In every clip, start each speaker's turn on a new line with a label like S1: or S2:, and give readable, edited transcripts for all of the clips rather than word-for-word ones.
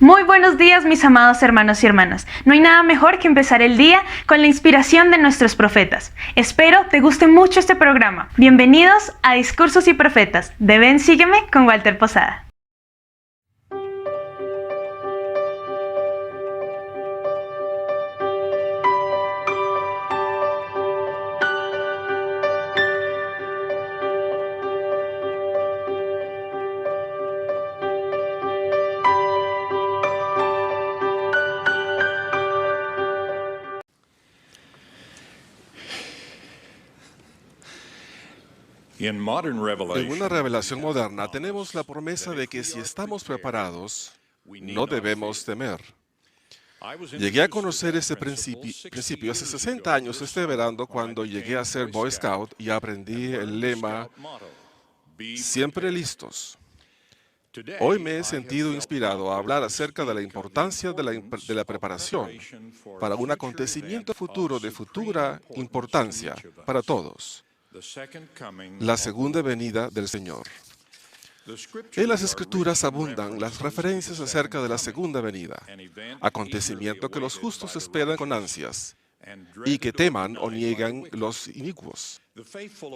S1: Muy buenos días, mis amados hermanos y hermanas. No hay nada mejor que empezar el día con la inspiración de nuestros profetas. Espero te guste mucho este programa. Bienvenidos a Discursos y Profetas de Ven Sígueme con Walter Posada.
S2: En una revelación moderna tenemos la promesa de que si estamos preparados, no debemos temer. Llegué a conocer ese principio hace 60 años este verano cuando llegué a ser Boy Scout y aprendí el lema "Siempre listos". Hoy me he sentido inspirado a hablar acerca de la importancia de la preparación para un acontecimiento futuro de futura importancia para todos: la segunda venida del Señor. En las Escrituras abundan las referencias acerca de la segunda venida, acontecimiento que los justos esperan con ansias y que teman o niegan los inicuos.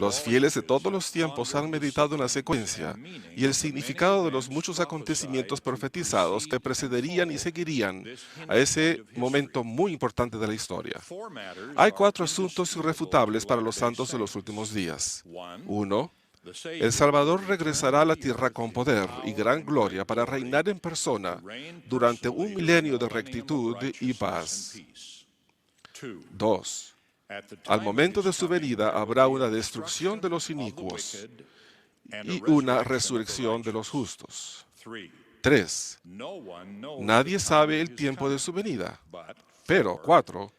S2: Los fieles de todos los tiempos han meditado en la secuencia y el significado de los muchos acontecimientos profetizados que precederían y seguirían a ese momento muy importante de la historia. Hay 4 asuntos irrefutables para los santos de los últimos días. 1. El Salvador regresará a la tierra con poder y gran gloria para reinar en persona durante un milenio de rectitud y paz. 2. Al momento de su venida habrá una destrucción de los inicuos y una resurrección de los justos. 3. Nadie sabe el tiempo de su venida. Pero 4.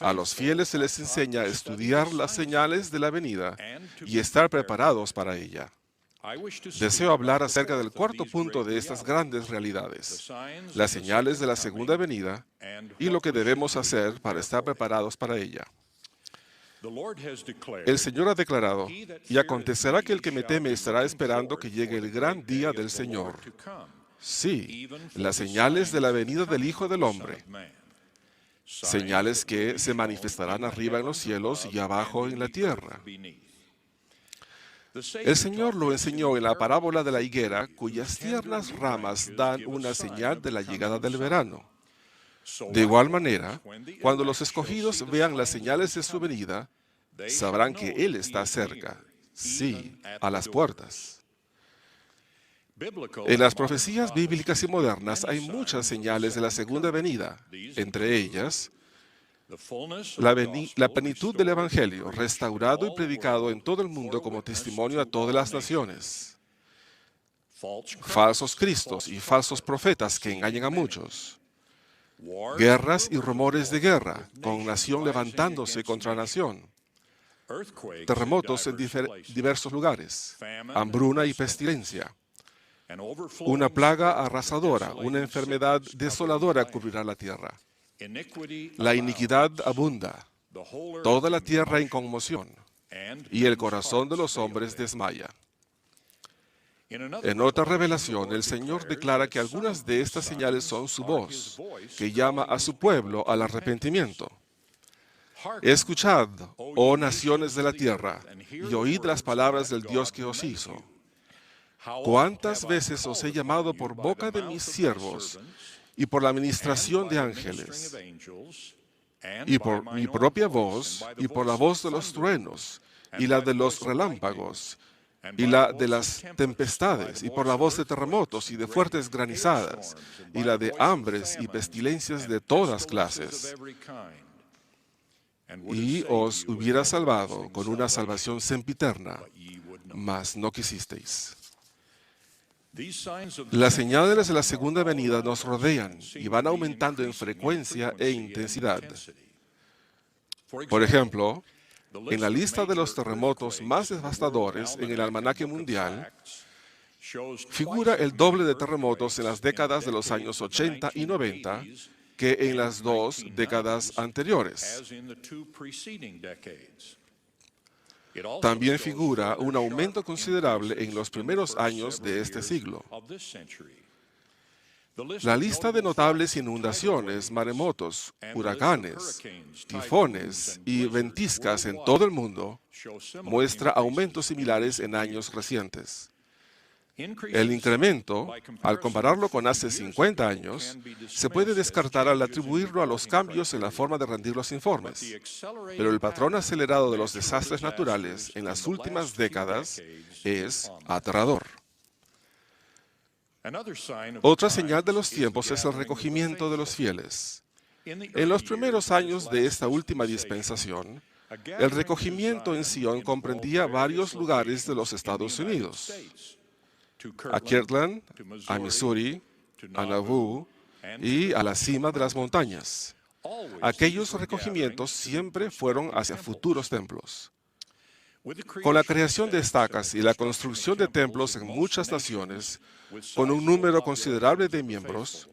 S2: A los fieles se les enseña a estudiar las señales de la venida y estar preparados para ella. Deseo hablar acerca del cuarto punto de estas grandes realidades: las señales de la segunda venida y lo que debemos hacer para estar preparados para ella. El Señor ha declarado: y acontecerá que el que me teme estará esperando que llegue el gran día del Señor. Sí, las señales de la venida del Hijo del Hombre. Señales que se manifestarán arriba en los cielos y abajo en la tierra. El Señor lo enseñó en la parábola de la higuera, cuyas tiernas ramas dan una señal de la llegada del verano. De igual manera, cuando los escogidos vean las señales de su venida, sabrán que Él está cerca, sí, a las puertas. En las profecías bíblicas y modernas hay muchas señales de la segunda venida, entre ellas la plenitud del Evangelio, restaurado y predicado en todo el mundo como testimonio a todas las naciones. Falsos cristos y falsos profetas que engañan a muchos. Guerras y rumores de guerra, con nación levantándose contra nación. Terremotos en diversos lugares. Hambruna y pestilencia. Una plaga arrasadora, una enfermedad desoladora cubrirá la tierra. La iniquidad abunda, toda la tierra en conmoción, y el corazón de los hombres desmaya. En otra revelación, el Señor declara que algunas de estas señales son su voz, que llama a su pueblo al arrepentimiento. Escuchad, oh naciones de la tierra, y oíd las palabras del Dios que os hizo. ¿Cuántas veces os he llamado por boca de mis siervos y por la administración de ángeles, y por mi propia voz, y por la voz de los truenos, y la de los relámpagos, y la de las tempestades, y por la voz de terremotos y de fuertes granizadas, y la de hambres y pestilencias de todas clases? Y os hubiera salvado con una salvación sempiterna, mas no quisisteis. Las señales de la segunda venida nos rodean y van aumentando en frecuencia e intensidad. Por ejemplo, en la lista de los terremotos más devastadores en el almanaque mundial, figura el doble de terremotos en las décadas de los años 80 y 90 que en las 2 décadas anteriores. También figura un aumento considerable en los primeros años de este siglo. La lista de notables inundaciones, maremotos, huracanes, tifones y ventiscas en todo el mundo muestra aumentos similares en años recientes. El incremento, al compararlo con hace 50 años, se puede descartar al atribuirlo a los cambios en la forma de rendir los informes. Pero el patrón acelerado de los desastres naturales en las últimas décadas es aterrador. Otra señal de los tiempos es el recogimiento de los fieles. En los primeros años de esta última dispensación, el recogimiento en Sion comprendía varios lugares de los Estados Unidos: a Kirtland, a Missouri, a Nauvoo y a la cima de las montañas. Aquellos recogimientos siempre fueron hacia futuros templos. Con la creación de estacas y la construcción de templos en muchas naciones, con un número considerable de miembros,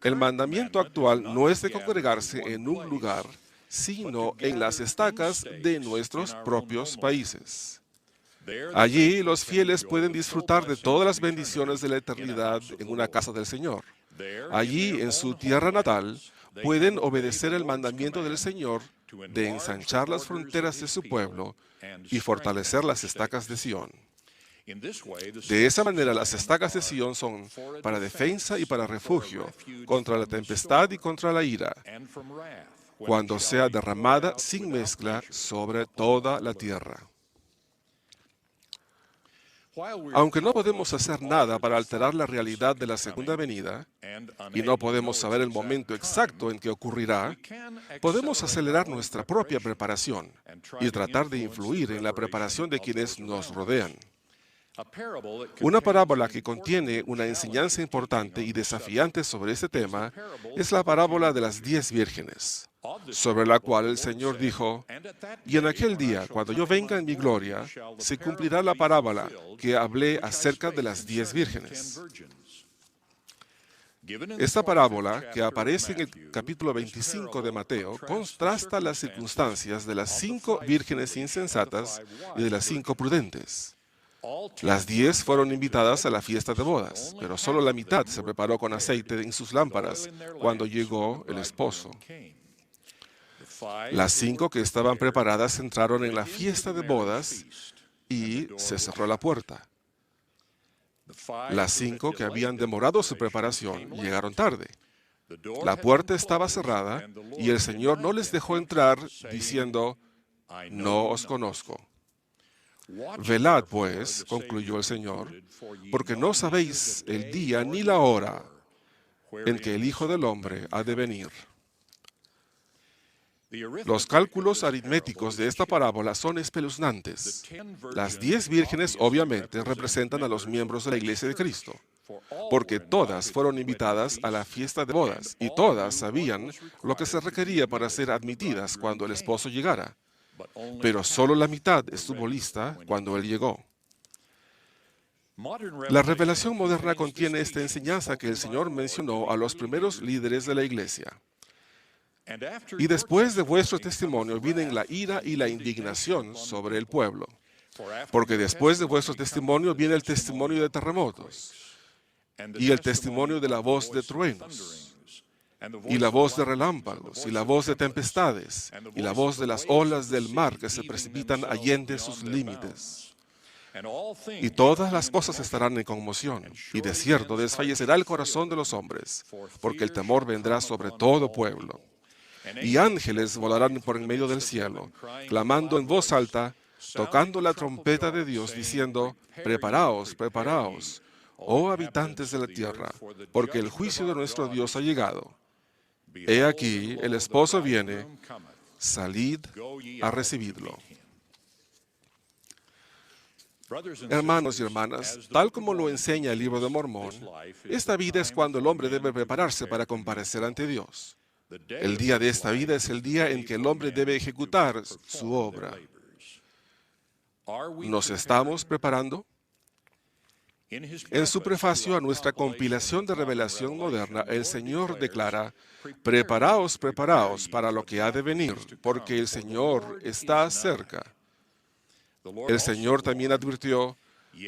S2: el mandamiento actual no es de congregarse en un lugar, sino en las estacas de nuestros propios países. Allí los fieles pueden disfrutar de todas las bendiciones de la eternidad en una casa del Señor. Allí, en su tierra natal, pueden obedecer el mandamiento del Señor de ensanchar las fronteras de su pueblo y fortalecer las estacas de Sion. De esa manera, las estacas de Sion son para defensa y para refugio contra la tempestad y contra la ira, cuando sea derramada sin mezcla sobre toda la tierra. Aunque no podemos hacer nada para alterar la realidad de la segunda venida, y no podemos saber el momento exacto en que ocurrirá, podemos acelerar nuestra propia preparación y tratar de influir en la preparación de quienes nos rodean. Una parábola que contiene una enseñanza importante y desafiante sobre este tema es la parábola de las 10 vírgenes, sobre la cual el Señor dijo: «Y en aquel día, cuando yo venga en mi gloria, se cumplirá la parábola que hablé acerca de las 10 vírgenes». Esta parábola, que aparece en el capítulo 25 de Mateo, contrasta las circunstancias de las 5 vírgenes insensatas y de las 5 prudentes. Las 10 fueron invitadas a la fiesta de bodas, pero solo la mitad se preparó con aceite en sus lámparas cuando llegó el esposo. Las 5 que estaban preparadas entraron en la fiesta de bodas y se cerró la puerta. Las 5 que habían demorado su preparación llegaron tarde. La puerta estaba cerrada y el Señor no les dejó entrar diciendo: «No os conozco». «Velad, pues», concluyó el Señor, «porque no sabéis el día ni la hora en que el Hijo del Hombre ha de venir». Los cálculos aritméticos de esta parábola son espeluznantes. Las 10 vírgenes obviamente representan a los miembros de la Iglesia de Cristo, porque todas fueron invitadas a la fiesta de bodas y todas sabían lo que se requería para ser admitidas cuando el esposo llegara. Pero solo la mitad estuvo lista cuando él llegó. La revelación moderna contiene esta enseñanza que el Señor mencionó a los primeros líderes de la iglesia. «Y después de vuestro testimonio vienen la ira y la indignación sobre el pueblo, porque después de vuestro testimonio viene el testimonio de terremotos, y el testimonio de la voz de truenos, y la voz de relámpagos, y la voz de tempestades, y la voz de las olas del mar que se precipitan allende sus límites. Y todas las cosas estarán en conmoción, y de cierto desfallecerá el corazón de los hombres, porque el temor vendrá sobre todo pueblo. Y ángeles volarán por en medio del cielo, clamando en voz alta, tocando la trompeta de Dios, diciendo: Preparaos, preparaos, oh habitantes de la tierra, porque el juicio de nuestro Dios ha llegado. He aquí, el esposo viene, salid a recibirlo». Hermanos y hermanas, tal como lo enseña el libro de Mormón, esta vida es cuando el hombre debe prepararse para comparecer ante Dios. El día de esta vida es el día en que el hombre debe ejecutar su obra. ¿Nos estamos preparando? En su prefacio a nuestra compilación de revelación moderna, el Señor declara: «Preparaos, preparaos para lo que ha de venir, porque el Señor está cerca». El Señor también advirtió: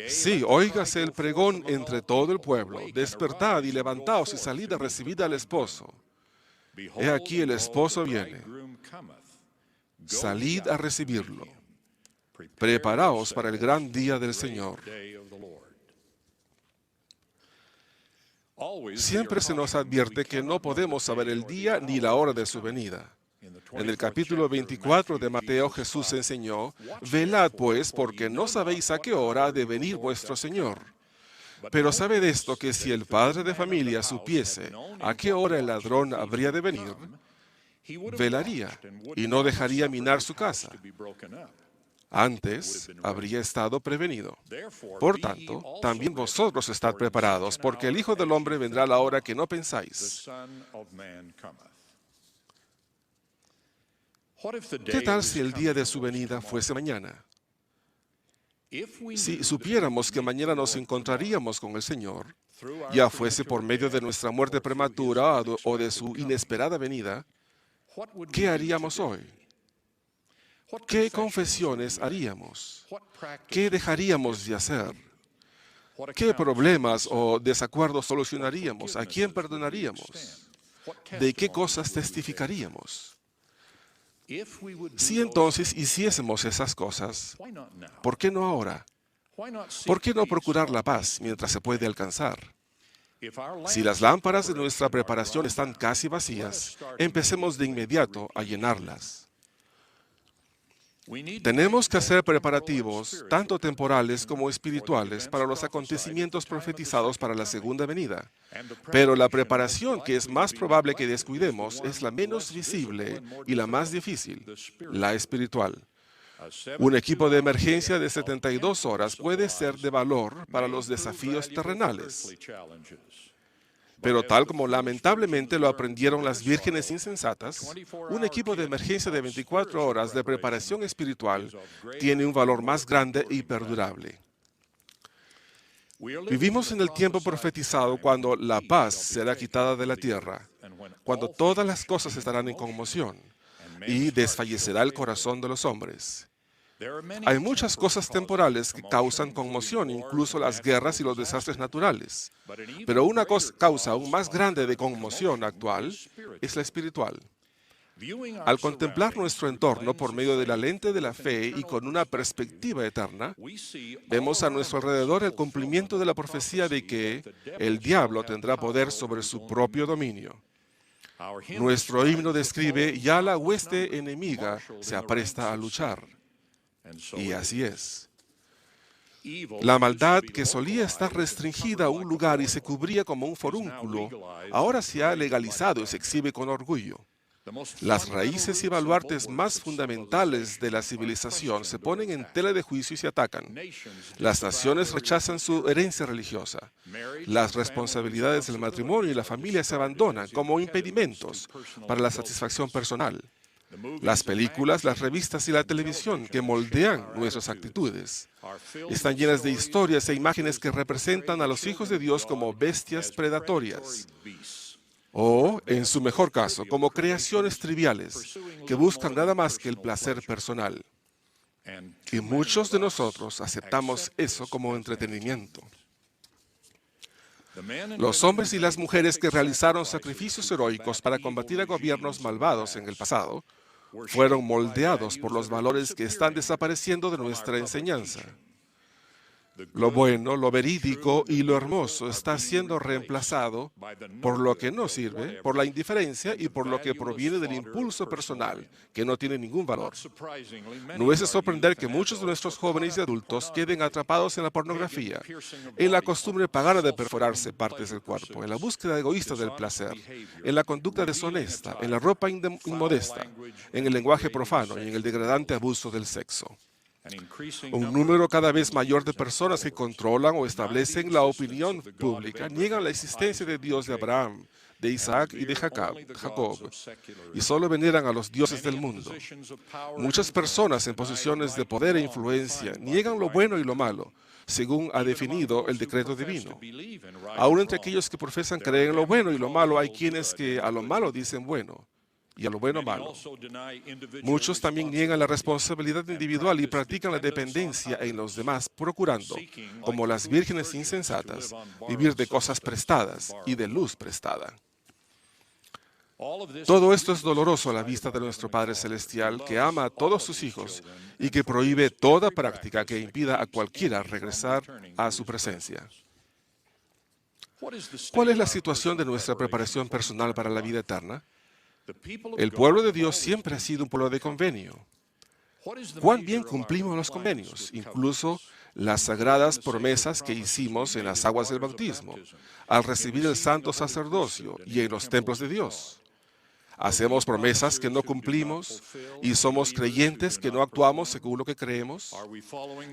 S2: Sí, óigase el pregón entre todo el pueblo. Despertad y levantaos y salid a recibir al esposo. He aquí el esposo viene. Salid a recibirlo. Preparaos para el gran día del Señor. Siempre se nos advierte que no podemos saber el día ni la hora de su venida. En el capítulo 24 de Mateo, Jesús enseñó: velad pues, porque no sabéis a qué hora ha de venir vuestro Señor. Pero sabed esto, que si el padre de familia supiese a qué hora el ladrón habría de venir, velaría y no dejaría minar su casa. Antes habría estado prevenido. Por tanto, también vosotros estad preparados, porque el Hijo del Hombre vendrá a la hora que no pensáis. ¿Qué tal si el día de su venida fuese mañana? Si supiéramos que mañana nos encontraríamos con el Señor, ya fuese por medio de nuestra muerte prematura o de su inesperada venida, ¿qué haríamos hoy? ¿Qué confesiones haríamos? ¿Qué dejaríamos de hacer? ¿Qué problemas o desacuerdos solucionaríamos? ¿A quién perdonaríamos? ¿De qué cosas testificaríamos? Si entonces hiciésemos esas cosas, ¿por qué no ahora? ¿Por qué no procurar la paz mientras se puede alcanzar? Si las lámparas de nuestra preparación están casi vacías, empecemos de inmediato a llenarlas. Tenemos que hacer preparativos, tanto temporales como espirituales, para los acontecimientos profetizados para la segunda venida. Pero la preparación que es más probable que descuidemos es la menos visible y la más difícil, la espiritual. Un equipo de emergencia de 72 horas puede ser de valor para los desafíos terrenales. Pero tal como lamentablemente lo aprendieron las vírgenes insensatas, un equipo de emergencia de 24 horas de preparación espiritual tiene un valor más grande y perdurable. Vivimos en el tiempo profetizado cuando la paz será quitada de la tierra, cuando todas las cosas estarán en conmoción y desfallecerá el corazón de los hombres. Hay muchas cosas temporales que causan conmoción, incluso las guerras y los desastres naturales. Pero una causa aún más grande de conmoción actual es la espiritual. Al contemplar nuestro entorno por medio de la lente de la fe y con una perspectiva eterna, vemos a nuestro alrededor el cumplimiento de la profecía de que el diablo tendrá poder sobre su propio dominio. Nuestro himno describe: ya la hueste enemiga se apresta a luchar. Y así es. La maldad, que solía estar restringida a un lugar y se cubría como un forúnculo, ahora se ha legalizado y se exhibe con orgullo. Las raíces y baluartes más fundamentales de la civilización se ponen en tela de juicio y se atacan. Las naciones rechazan su herencia religiosa. Las responsabilidades del matrimonio y la familia se abandonan como impedimentos para la satisfacción personal. Las películas, las revistas y la televisión, que moldean nuestras actitudes, están llenas de historias e imágenes que representan a los hijos de Dios como bestias predatorias, o, en su mejor caso, como creaciones triviales que buscan nada más que el placer personal. Y muchos de nosotros aceptamos eso como entretenimiento. Los hombres y las mujeres que realizaron sacrificios heroicos para combatir a gobiernos malvados en el pasado fueron moldeados por los valores que están desapareciendo de nuestra enseñanza. Lo bueno, lo verídico y lo hermoso está siendo reemplazado por lo que no sirve, por la indiferencia y por lo que proviene del impulso personal, que no tiene ningún valor. No es de sorprender que muchos de nuestros jóvenes y adultos queden atrapados en la pornografía, en la costumbre pagana de perforarse partes del cuerpo, en la búsqueda egoísta del placer, en la conducta deshonesta, en la ropa inmodesta, en el lenguaje profano y en el degradante abuso del sexo. Un número cada vez mayor de personas que controlan o establecen la opinión pública niegan la existencia de Dios de Abraham, de Isaac y de Jacob, y solo veneran a los dioses del mundo. Muchas personas en posiciones de poder e influencia niegan lo bueno y lo malo, según ha definido el decreto divino. Aún entre aquellos que profesan creer en lo bueno y lo malo, hay quienes que a lo malo dicen bueno, y a lo bueno malo. Muchos también niegan la responsabilidad individual y practican la dependencia en los demás, procurando, como las vírgenes insensatas, vivir de cosas prestadas y de luz prestada. Todo esto es doloroso a la vista de nuestro Padre Celestial, que ama a todos sus hijos y que prohíbe toda práctica que impida a cualquiera regresar a su presencia. ¿Cuál es la situación de nuestra preparación personal para la vida eterna? El pueblo de Dios siempre ha sido un pueblo de convenio. ¿Cuán bien cumplimos los convenios? Incluso las sagradas promesas que hicimos en las aguas del bautismo, al recibir el santo sacerdocio y en los templos de Dios. ¿Hacemos promesas que no cumplimos y somos creyentes que no actuamos según lo que creemos?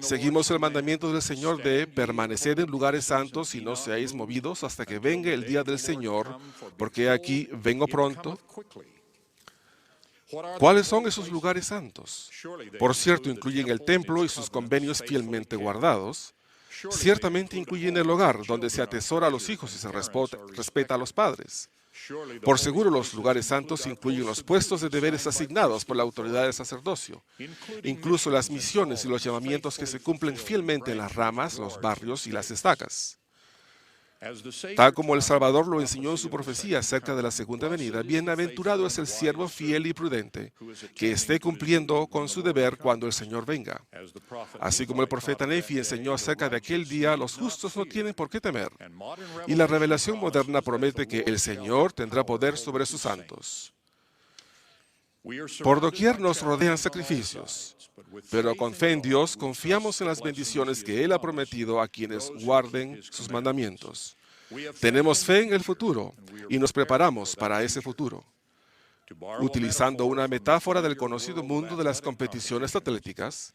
S2: ¿Seguimos el mandamiento del Señor de permanecer en lugares santos y no seáis movidos hasta que venga el día del Señor, porque aquí vengo pronto? ¿Cuáles son esos lugares santos? Por cierto, incluyen el templo y sus convenios fielmente guardados. Ciertamente incluyen el hogar, donde se atesora a los hijos y se respeta a los padres. Por seguro, los lugares santos incluyen los puestos de deberes asignados por la autoridad del sacerdocio, incluso las misiones y los llamamientos que se cumplen fielmente en las ramas, los barrios y las estacas. Tal como el Salvador lo enseñó en su profecía acerca de la segunda venida, bienaventurado es el siervo fiel y prudente, que esté cumpliendo con su deber cuando el Señor venga. Así como el profeta Nefi enseñó acerca de aquel día, los justos no tienen por qué temer. Y la revelación moderna promete que el Señor tendrá poder sobre sus santos. Por doquier nos rodean sacrificios, pero con fe en Dios confiamos en las bendiciones que Él ha prometido a quienes guarden sus mandamientos. Tenemos fe en el futuro y nos preparamos para ese futuro. Utilizando una metáfora del conocido mundo de las competiciones atléticas,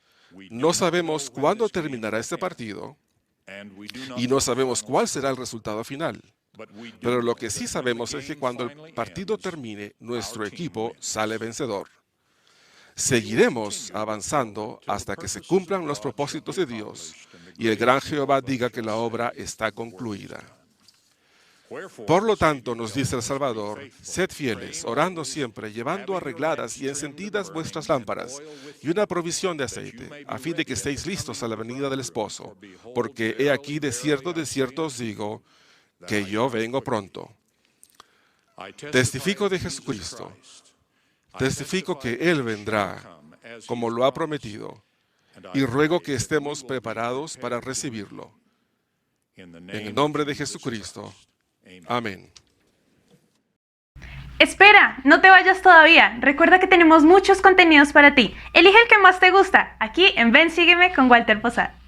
S2: no sabemos cuándo terminará este partido y no sabemos cuál será el resultado final. Pero lo que sí sabemos es que cuando el partido termine, nuestro equipo sale vencedor. Seguiremos avanzando hasta que se cumplan los propósitos de Dios y el gran Jehová diga que la obra está concluida. Por lo tanto, nos dice el Salvador, sed fieles, orando siempre, llevando arregladas y encendidas vuestras lámparas y una provisión de aceite, a fin de que estéis listos a la venida del esposo, porque he aquí de cierto os digo, que yo vengo pronto. Testifico de Jesucristo. Testifico que Él vendrá, como lo ha prometido, y ruego que estemos preparados para recibirlo. En el nombre de Jesucristo. Amén.
S1: Espera, no te vayas todavía. Recuerda que tenemos muchos contenidos para ti. Elige el que más te gusta, aquí en Ven, Sígueme con Walter Posada.